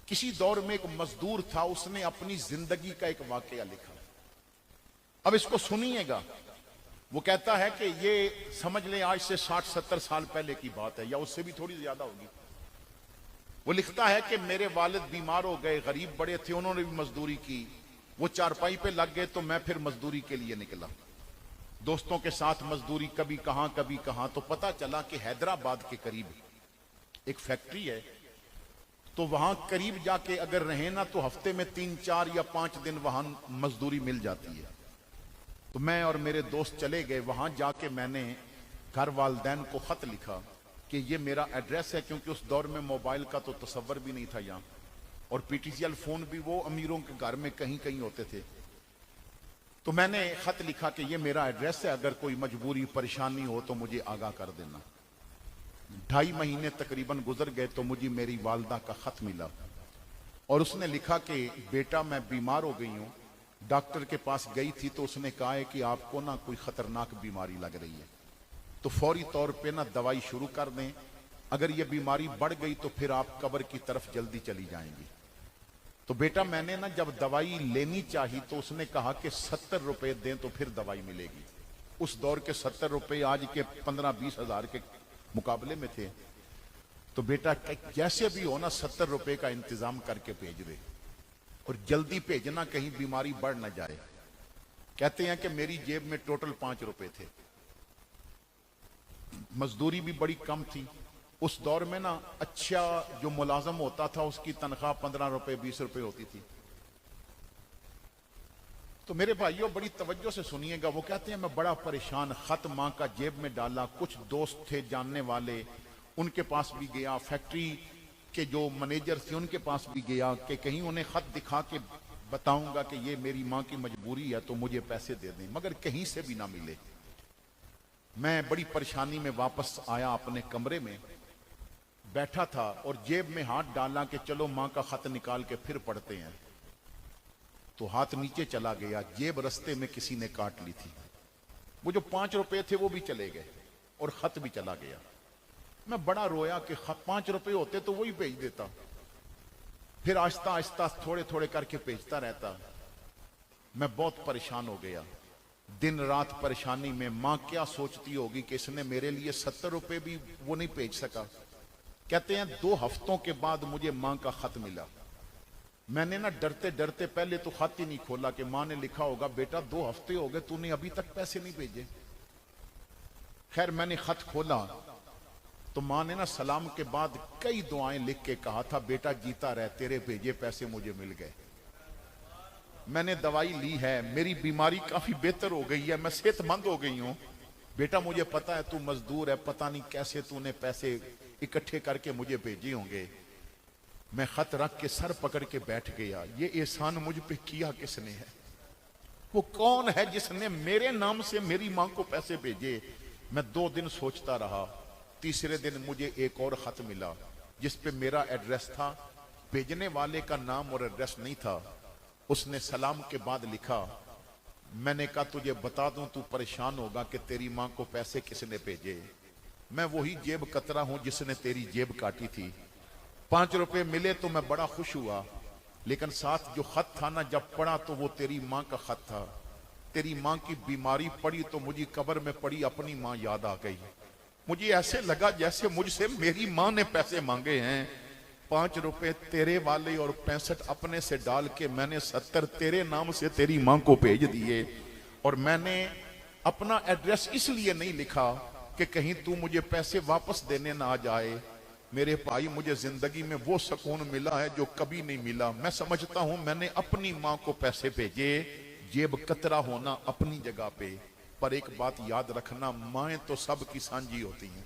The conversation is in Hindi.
किसी दौर में एक मजदूर था, उसने अपनी जिंदगी का एक वाकया लिखा। अब इसको सुनिएगा। वो कहता है कि ये समझ लें आज से 60-70 साल पहले की बात है, या उससे भी थोड़ी ज्यादा होगी। वो लिखता है कि मेरे वालिद बीमार हो गए, गरीब बड़े थे, उन्होंने भी मजदूरी की। वो चारपाई पे लग गए तो मैं फिर मजदूरी के लिए निकला, दोस्तों के साथ मजदूरी, कभी कहां। तो पता चला कि हैदराबाद के करीब एक फैक्ट्री है, तो वहां करीब जाके अगर रहे ना तो हफ्ते में 3-4 या 5 दिन वहां मजदूरी मिल जाती है। तो मैं और मेरे दोस्त चले गए। वहां जाके मैंने घर वालदैन को खत लिखा कि ये मेरा एड्रेस है, क्योंकि उस दौर में मोबाइल का तो तसव्वुर भी नहीं था यहाँ, और पीटीसीएल फोन भी वो अमीरों के घर में कहीं कहीं होते थे। तो मैंने खत लिखा कि ये मेरा एड्रेस है, अगर कोई मजबूरी परेशानी हो तो मुझे आगाह कर देना। 2.5 महीने तकरीबन गुजर गए तो मुझे मेरी वालदा का खत मिला, और उसने लिखा कि बेटा मैं बीमार हो गई हूं, डॉक्टर के पास गई थी तो उसने कहा है कि आपको ना कोई खतरनाक बीमारी लग रही है, तो फौरी तौर पे ना दवाई शुरू कर दें, अगर ये बीमारी बढ़ गई तो फिर आप कब्र की तरफ जल्दी चली जाएंगी। तो बेटा मैंने ना जब दवाई लेनी चाहिए तो उसने कहा कि 70 रुपए दें तो फिर दवाई मिलेगी। उस दौर के 70 रुपए आज के 15-20 हजार के मुकाबले में थे। तो बेटा जैसे भी हो ना 70 रुपए का इंतजाम करके भेज दे, और जल्दी भेजना, कहीं बीमारी बढ़ ना जाए। कहते हैं कि मेरी जेब में टोटल 5 रुपए थे, मजदूरी भी बड़ी कम थी। उस दौर में ना अच्छा जो मुलाजम होता था उसकी तनख्वाह 15 रुपए 20 रुपए होती थी। तो मेरे भाइयों बड़ी तवज्जो से सुनिएगा। वो कहते हैं मैं बड़ा परेशान, खत मां का जेब में डाला, कुछ दोस्त थे जानने वाले, उनके पास भी गया, फैक्ट्री के जो मैनेजर थे उनके पास भी गया कि कहीं उन्हें खत दिखा के बताऊंगा कि ये मेरी मां की मजबूरी है तो मुझे पैसे दे दें, मगर कहीं से भी ना मिले। मैं बड़ी परेशानी में वापस आया, अपने कमरे में बैठा था और जेब में हाथ डाला कि चलो मां का खत निकाल के फिर पढ़ते हैं, तो हाथ नीचे चला गया, जेब रस्ते में किसी ने काट ली थी। वो जो 5 रुपए थे वो भी चले गए और खत भी चला गया। मैं बड़ा रोया कि 5 रुपए होते तो वही भेज देता। फिर आहिस्ता आहिस्ता थोड़े थोड़े करके भेजता रहता। मैं बहुत परेशान हो गया, दिन रात परेशानी में। मां क्या सोचती होगी कि इसने मेरे लिए 70 रुपए भी वो नहीं भेज सका। कहते हैं 2 हफ्तों के बाद मुझे मां का खत मिला। मैंने ना डरते डरते पहले तो खत ही नहीं खोला कि मां ने लिखा होगा बेटा 2 हफ्ते हो गए तूने अभी तक पैसे नहीं भेजे। खैर मैंने खत खोला तो मां ने ना सलाम के बाद कई दुआएं लिख के कहा था, बेटा जीता रह, तेरे भेजे पैसे मुझे मिल गए। मैंने दवाई ली है, मेरी बीमारी काफी बेहतर हो गई है, मैं सेहतमंद हो गई हूं। बेटा मुझे पता है तू मजदूर है, पता नहीं कैसे तूने पैसे इकट्ठे करके मुझे भेजे होंगे। मैं खत रख के सर पकड़ के बैठ गया। ये एहसान मुझ पे किया किसने है? वो कौन है जिसने मेरे नाम से मेरी मां को पैसे भेजे? मैं 2 दिन सोचता रहा। तीसरे दिन मुझे एक और खत मिला जिस पे मेरा एड्रेस था, भेजने वाले का नाम और एड्रेस नहीं था। उसने सलाम के बाद लिखा, मैंने कहा तुझे बता दूं तू परेशान होगा कि तेरी मां को पैसे किसने भेजे। मैं वही जेब कतरा हूं जिसने तेरी जेब काटी थी। 5 रुपए मिले तो मैं बड़ा खुश हुआ, लेकिन साथ जो खत था ना, जब पढ़ा तो वो तेरी मां का खत था। तेरी मां की बीमारी पड़ी तो मुझे कब्र में पड़ी अपनी मां याद आ गई। मुझे ऐसे लगा जैसे मुझसे मेरी मां ने पैसे मांगे हैं। 5 रुपए तेरे वाले और 65 अपने से डाल के मैंने 70 तेरे नाम से तेरी मां को भेज दिए। और मैंने अपना एड्रेस इसलिए नहीं लिखा कि कहीं तू मुझे पैसे वापस देने ना आ जाए। मेरे भाई मुझे जिंदगी में वो सुकून मिला है जो कभी नहीं मिला। मैं समझता हूं मैंने अपनी मां को पैसे भेजे। जेब कतरा होना अपनी जगह पे, पर एक बात याद रखना, माएं तो सबकी सांझी होती हैं।